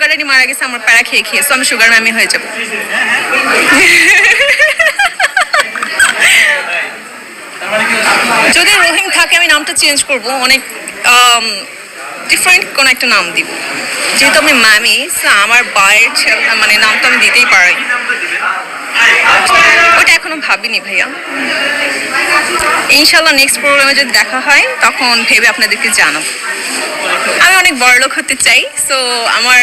Sugar daddy মারা গেছে আমার প্যারা খেয়ে খেয়ে, সো আমি সুগার ম্যামি হয়ে যাবো। যদি রহিম থাকে আমি নামটা চেঞ্জ করব, অনেক ডিফারেন্ট কোনো একটা নাম দিব, যেহেতু আমি ম্যামি, আমার বায়ের মানে নামটা আমি দিতেই পারি। ওটা এখনো ভাবিনি ভাইয়া, ইনশাল্লাহ নেক্সট প্রোগ্রামে যদি দেখা হয় তখন ভেবে আপনাদেরকে জানাবো। আমি অনেক বড়লোক হতে চাই, সো আমার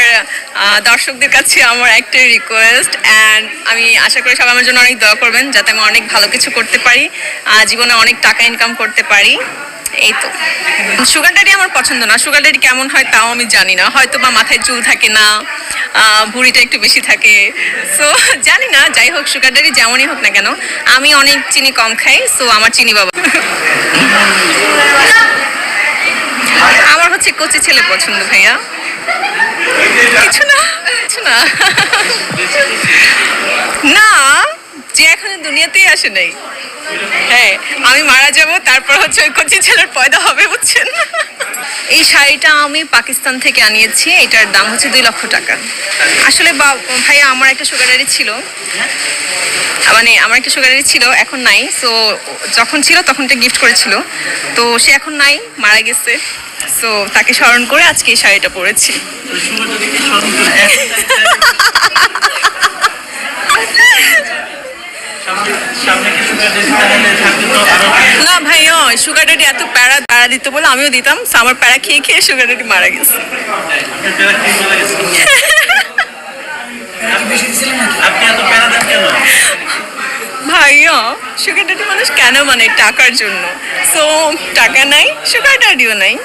দর্শকদের কাছে আমার একটা রিকোয়েস্ট, অ্যান্ড আমি আশা করি সবাই আমার জন্য অনেক দোয়া করবেন যাতে আমি অনেক ভালো কিছু করতে পারি, জীবনে অনেক টাকা ইনকাম করতে পারি। এই তো, সুগার ড্যাডি আমার পছন্দ না। সুগার ড্যাডি কেমন হয় তাও আমি জানি না, হয়তো বা মাথায় চুল থাকে না, ভুঁড়িটা একটু বেশি থাকে, সো জানি না। যাই হোক, সুগার ড্যাডি যেমনই হোক না কেন, আমি অনেক চিনি কম খাই, সো আমার চিনি বাবা। আমার হচ্ছে কচি ছেলে পছন্দ ভাইয়া। কিছু না, কিছু না, না, যে এখনো দুনিয়াতেই আসে নাই। হ্যাঁ, আমি মারা যাব, তারপর হচ্ছে ওই কচি ছেলের পয়দা হবে, বুঝছেন। এই শাড়িটা আমি পাকিস্তান থেকে আনিয়েছি, এটার দাম হচ্ছে 2 লক্ষ টাকা। আসলে ভাইয়া আমার একটা সুগার ড্যাডি ছিল, মানে আমার একটা সুগার ড্যাডি ছিল, এখন নাই। সো যখন ছিল তখন এটা গিফট করেছিল, তো সে এখন নাই, মারা গেছে। সো তাকে স্মরণ করে আজকে এই শাড়িটা পরেছি। না ভাইয়া, সুগার ড্যাডি এত প্যারা দিত বলে আমিও দিতাম, আমার প্যারা খেয়ে খেয়ে সুগার ড্যাডি মারা গেছে। ভাইয়া, সুগার ড্যাডি মানুষ কেন মানে টাকার জন্য, সো টাকা নাই, সুগার ড্যাডিও নাই।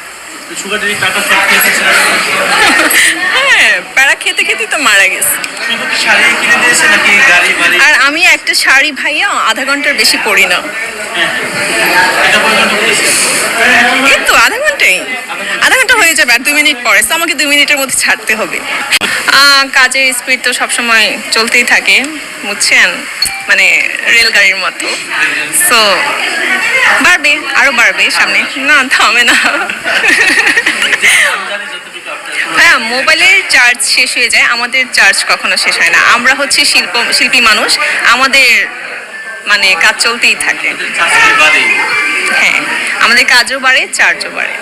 হ্যাঁ, প্যারা খেতে খেতে তো মারা গেছে। আর আমি একটা শাড়ি ভাইয়া আধা ঘন্টার বেশি পরি না। এই তো আধা ঘন্টা হয়ে যাবে, আর 2 মিনিট পরে, তো আমাকে 2 মিনিটের মধ্যে ছাড়তে হবে। কাজের স্পিড তো সবসময় চলতেই থাকে, বুঝছেন, মানে রেলগাড়ির মতো। সো বাড়বে, আরো বাড়বে সামনে, না থামে না। হ্যাঁ, মোবাইলের চার্জ শেষ হয়ে যায়, আমাদের চার্জ কখনো শেষ হয় না। আমরা হচ্ছে শিল্পী মানুষ, আমাদের মানে কাজ চলতেই থাকে। হ্যাঁ, আমাদের কাজও বাড়ে, চার্জও বাড়ে।